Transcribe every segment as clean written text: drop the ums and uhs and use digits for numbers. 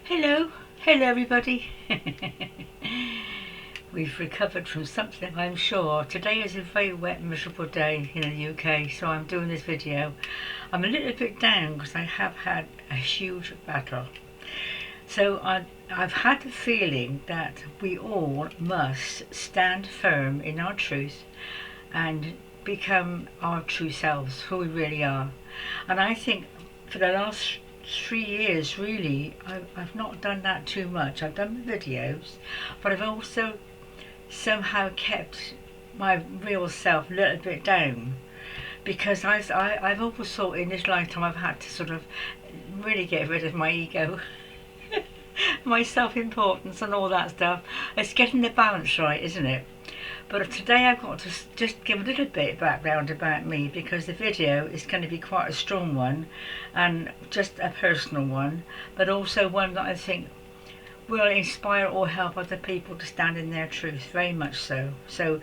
Hello everybody. We've recovered from something, I'm sure. Today is a very wet, miserable day in the UK, so I'm doing this video. I'm a little bit down because I have had a huge battle. So I've had the feeling that we all must stand firm in our truth and become our true selves, who we really are. And I think for the last 3 years really I've not done that too much. I've done the videos, but I've also somehow kept my real self a little bit down, because I've always thought in this lifetime I've had to sort of really get rid of my ego, my self-importance and all that stuff. It's getting the balance right, isn't it? But today I've got to just give a little bit of background about me, because the video is going to be quite a strong one and just a personal one, but also one that I think will inspire or help other people to stand in their truth, very much so. So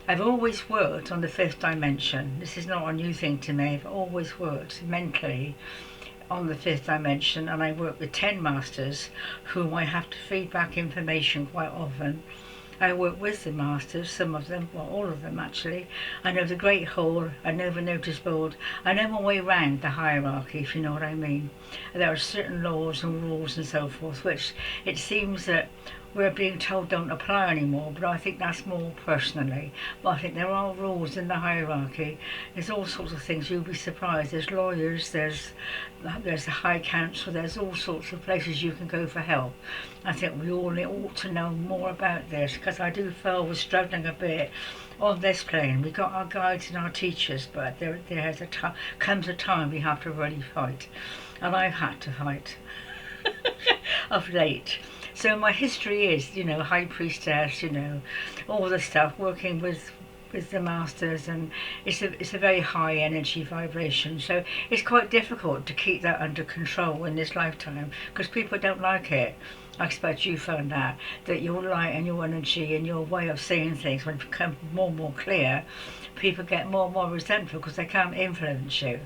I've always worked on the fifth dimension. This is not a new thing to me. I've always worked mentally on the fifth dimension, and I work with 10 masters whom I have to feed back information quite often. I work with the masters, some of them, well, all of them actually. I know the Great Hall, I know the notice board, I know my way around the hierarchy, if you know what I mean. There are certain laws and rules and so forth, which it seems that we're being told don't apply anymore, but I think that's more personally. But I think there are rules in the hierarchy. There's all sorts of things, you'll be surprised. There's lawyers, there's the High Council, there's all sorts of places you can go for help. I think we all ought to know more about this, because I do feel we're struggling a bit on this plane. We've got our guides and our teachers, but there comes a time we have to really fight. And I've had to fight of late. So my history is, high priestess, all the stuff, working with the masters, and it's a very high energy vibration. So it's quite difficult to keep that under control in this lifetime, because people don't like it. I expect you found out that your light and your energy and your way of seeing things, when it becomes more and more clear, people get more and more resentful because they can't influence you.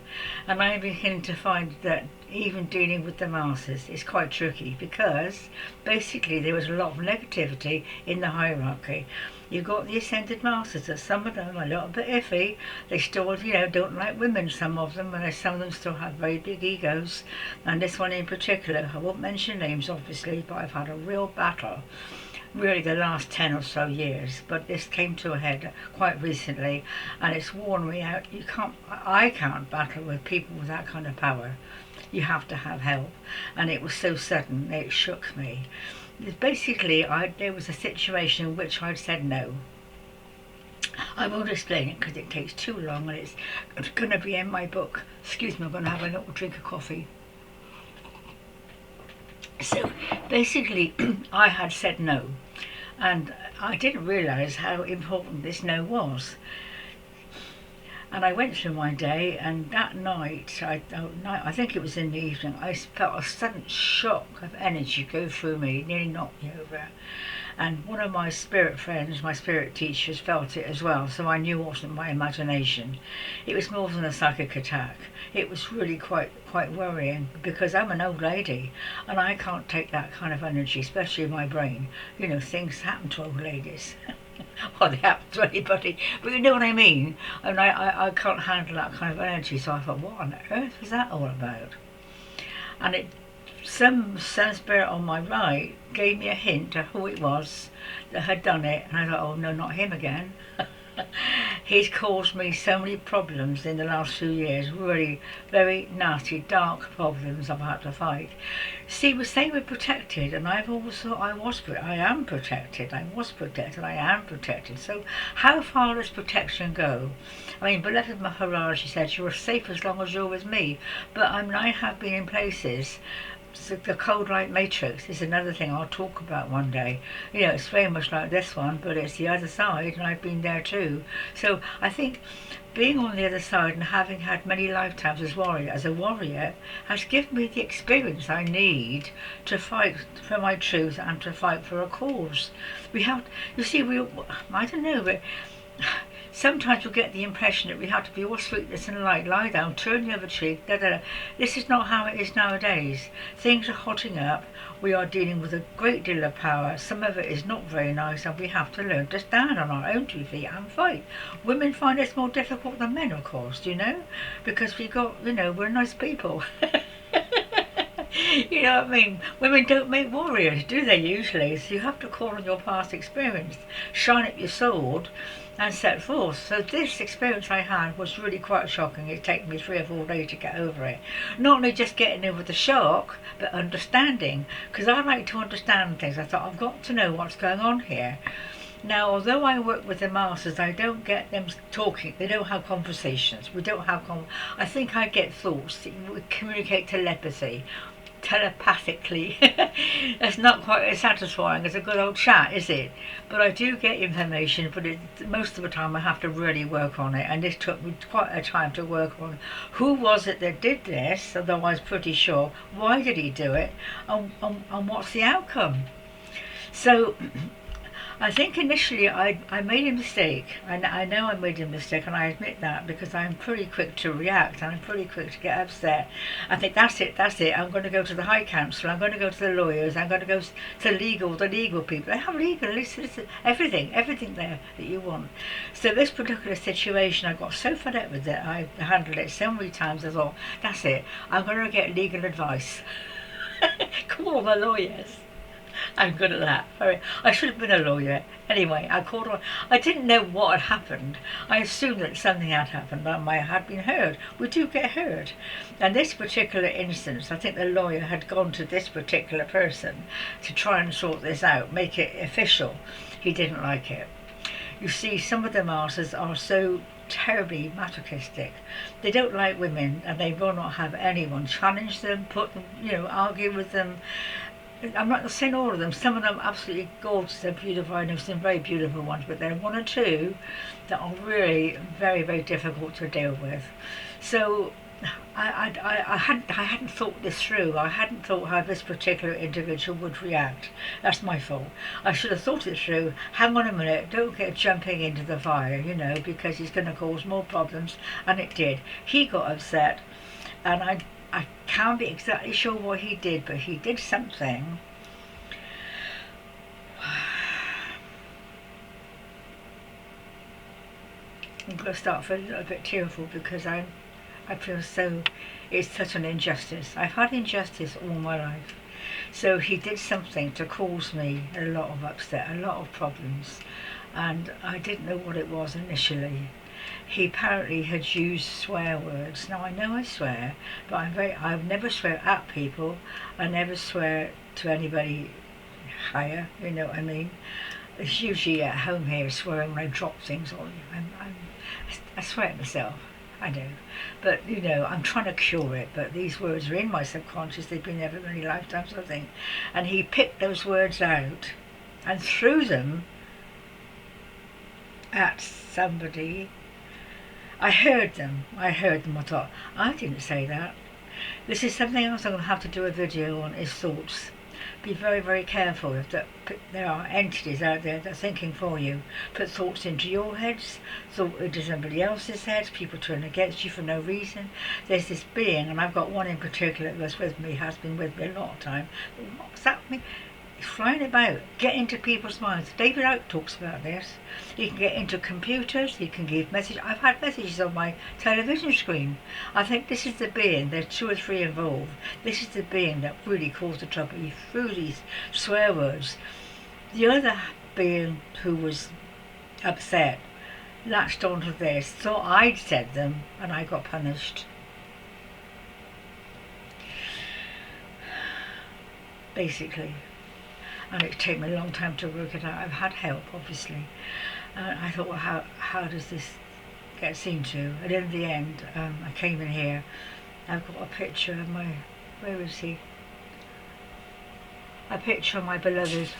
And I'm beginning to find that even dealing with the masters is quite tricky, because basically there was a lot of negativity in the hierarchy. You've got the ascended masters, that some of them are a little bit iffy. They still, don't like women, some of them, and some of them still have very big egos. And this one in particular, I won't mention names obviously, but I've had a real battle really the last 10 or so years, but this came to a head quite recently, and it's worn me out. I can't battle with people with that kind of power. You have to have help, and it was so sudden, it shook me. Basically, there was a situation in which I'd said no. I won't explain it because it takes too long, and it's going to be in my book. Excuse me, I'm going to have a little drink of coffee. So basically I had said no, and I didn't realise how important this no was. And I went through my day, and that night, I think it was in the evening, I felt a sudden shock of energy go through me, nearly knocked me over. And one of my spirit friends, my spirit teachers, felt it as well, so I knew it wasn't my imagination. It was more than a psychic attack. It was really quite worrying, because I'm an old lady and I can't take that kind of energy, especially in my brain. Things happen to old ladies. Well, they happen to anybody, but you know what I mean. And I can't handle that kind of energy, so I thought, what on earth was that all about? And some spirit on my right gave me a hint of who it was that had done it, and I thought, oh no, not him again. He's caused me so many problems in the last few years, really very nasty, dark problems I've had to fight. See, we say we're protected, and I've always thought I am protected, I am protected. So how far does protection go? I mean, beloved Maharaj, he said, you're safe as long as you're with me. But I have been in places. So the cold light matrix is another thing I'll talk about one day. It's very much like this one, but it's the other side, and I've been there too. So I think being on the other side and having had many lifetimes as a warrior has given me the experience I need to fight for my truth and to fight for a cause. I don't know, but sometimes we get the impression that we have to be all sweetness and light, lie down, turn the other cheek, da, da, da. This is not how it is nowadays. Things are hotting up. We are dealing with a great deal of power. Some of it is not very nice, and we have to learn to stand on our own 2 feet and fight. Women find this more difficult than men, of course, you know, because we got, you know, we're nice people. You know what I mean? Women don't make warriors, do they, usually? So you have to call on your past experience, shine up your sword, and set forth. So this experience I had was really quite shocking. It's taken me 3 or 4 days to get over it. Not only just getting over the shock, but understanding. Because I like to understand things. I thought, I've got to know what's going on here. Now, although I work with the masters, I don't get them talking. They don't have conversations. We don't have I think I get thoughts. We communicate telepathically. That's not quite as satisfying as a good old chat, is it? But I do get information, but most of the time I have to really work on it, and this took me quite a time to work on who was it that did this, although I was pretty sure. Why did he do it, and what's the outcome? So I think initially I made a mistake, and I know I made a mistake, and I admit that, because I'm pretty quick to react and I'm pretty quick to get upset. I think that's it, I'm going to go to the High Council, I'm going to go to the lawyers, I'm going to go to the legal people. They have legal, everything there that you want. So this particular situation, I got so fed up with it, I handled it so many times, I thought, that's it, I'm going to get legal advice. Call the lawyers. I'm good at that. I should have been a lawyer. Anyway, I called on. I didn't know what had happened. I assumed that something had happened. I had been heard. We do get heard. And this particular instance, I think the lawyer had gone to this particular person to try and sort this out, make it official. He didn't like it. You see, some of the masters are so terribly masochistic. They don't like women, and they will not have anyone challenge them, put them, argue with them. I'm not saying all of them. Some of them are absolutely gorgeous. They're beautiful. I know some very beautiful ones, but there are 1 or 2 that are really very, very difficult to deal with. So I hadn't thought this through. I hadn't thought how this particular individual would react. That's my fault. I should have thought it through. Hang on a minute. Don't get jumping into the fire, because he's going to cause more problems. And it did. He got upset, and I can't be exactly sure what he did, but he did something. I'm going to start feeling a little bit tearful, because I feel it's such an injustice. I've had injustice all my life. So he did something to cause me a lot of upset, a lot of problems, and I didn't know what it was initially. He apparently had used swear words. Now I know I swear, but I never swear at people. I never swear to anybody higher. You know what I mean? It's usually at home here, swearing when I drop things on you. I swear at myself. I do, but I'm trying to cure it. But these words are in my subconscious. They've been there for many lifetimes, I think. And he picked those words out and threw them at somebody. I heard them. I thought, I didn't say that. This is something else I'm going to have to do a video on, is thoughts. Be very, very careful if there are entities out there that are thinking for you. Put thoughts into your heads, thought into somebody else's heads, people turn against you for no reason. There's this being, and I've got one in particular that was with me, has been with me a lot of time. What's that mean? Flying about, get into people's minds. David Icke talks about this. He can get into computers, he can give messages. I've had messages on my television screen. I think this is the being, there's 2 or 3 involved. This is the being that really caused the trouble. He threw these swear words. The other being, who was upset, latched onto this, thought I'd said them, and I got punished. Basically. And it's taken me a long time to work it out. I've had help, obviously. I thought, well, how does this get seen to? And in the end, I came in here. I've got a picture of where is he? A picture of my beloved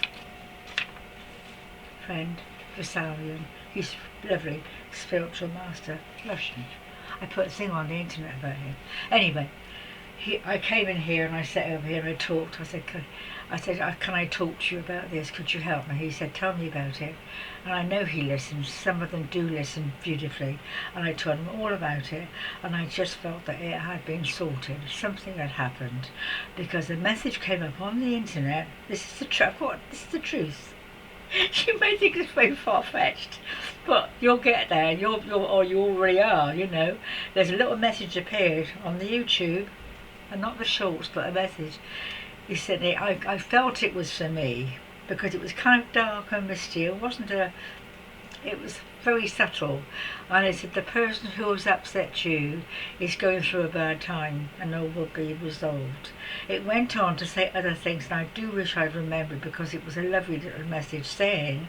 friend, Vasarian. He's lovely, spiritual master, Russian. I put a thing on the internet about him. Anyway, I came in here and I sat over here and I talked. I said, can I talk to you about this? Could you help me? He said, tell me about it. And I know he listens. Some of them do listen beautifully. And I told him all about it. And I just felt that it had been sorted. Something had happened. Because a message came up on the internet. This is the truth. You may think it's very far-fetched, but you'll get there. Or you already are, you know. There's a little message appeared on the YouTube, and not the shorts, but a message. He said, I felt it was for me, because it was kind of dark and misty. It was very subtle. And it said, the person who has upset you is going through a bad time and all will be resolved. It went on to say other things, and I do wish I'd remembered, because it was a lovely little message saying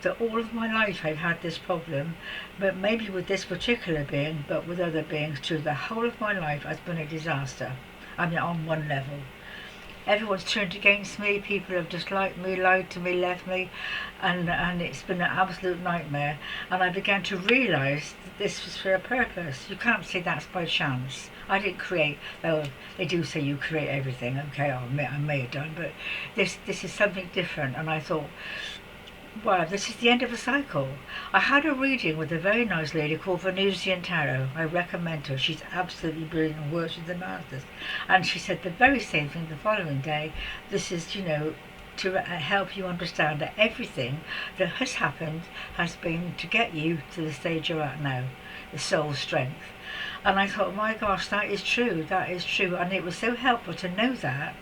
that all of my life I've had this problem, but maybe with this particular being, but with other beings too. The whole of my life has been a disaster. I mean, on one level. Everyone's turned against me, people have disliked me, lied to me, left me, and it's been an absolute nightmare. And I began to realise that this was for a purpose. You can't say that's by chance. I didn't create, though they do say you create everything, okay, I may have done, but this is something different. And I thought, well, this is the end of a cycle. I had a reading with a very nice lady called Venusian Tarot. I recommend her. She's absolutely brilliant and works with the masters. And she said the very same thing the following day. This is, you know, to help you understand that everything that has happened has been to get you to the stage you're at now, the soul strength. And I thought, my gosh, that is true. And it was so helpful to know that,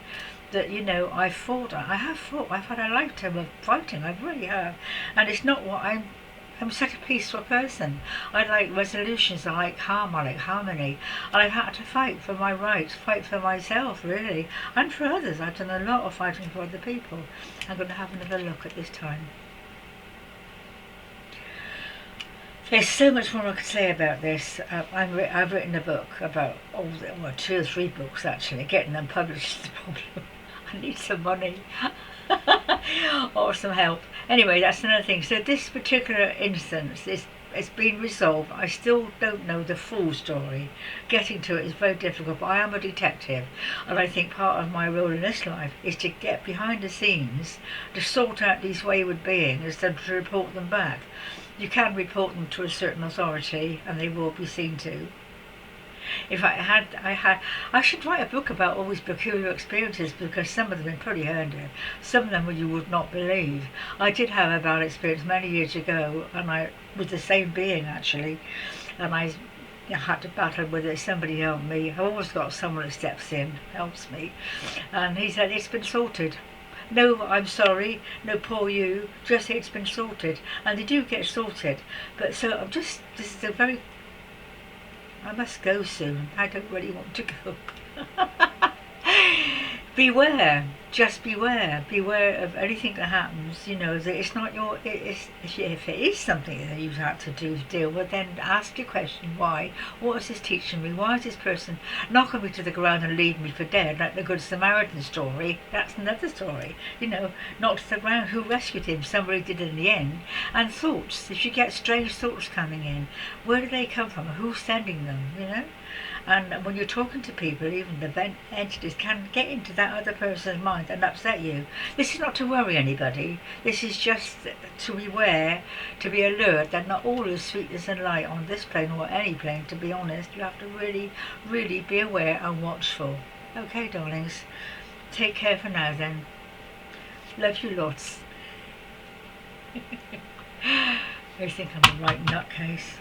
you know, I have fought, I've had a lifetime of fighting, I really have, and it's not what I'm such a peaceful person. I like resolutions, I like calm, I like harmony, and I've had to fight for my rights, fight for myself really, and for others. I've done a lot of fighting for other people. I'm going to have another look at this time. There's so much more I could say about this. I've written a book about, 2 or 3 books actually. Getting them published is the problem. I need some money or some help. Anyway, that's another thing. So this particular instance, it's been resolved. I still don't know the full story. Getting to it is very difficult, but I am a detective, and I think part of my role in this life is to get behind the scenes, to sort out these wayward beings and to report them back. You can report them to a certain authority and they will be seen to. If I should write a book about all these peculiar experiences, because some of them are pretty horrendous. Some of them you would not believe. I did have a bad experience many years ago, and with the same being actually, and I had to battle with it. Somebody helped me. I've always got someone that steps in, helps me, and he said it's been sorted. No, I'm sorry, no poor you, just say it's been sorted. And they do get sorted. But so this is a very, I must go soon. I don't really want to go. Beware, just beware of anything that happens, you know, that it's not if it is something that you've had to deal with, then ask your question, why? What is this teaching me? Why is this person knocking me to the ground and leaving me for dead, like the Good Samaritan story? That's another story, you know, knocked to the ground, who rescued him? Somebody did in the end. And thoughts, if you get strange thoughts coming in, where do they come from? Who's sending them, you know? And when you're talking to people, even the entities can get into that other person's mind and upset you. This is not to worry anybody. This is just to beware, to be alert that not all is sweetness and light on this plane or any plane, to be honest. You have to really, really be aware and watchful. Okay, darlings. Take care for now then. Love you lots. I think I'm a right nutcase.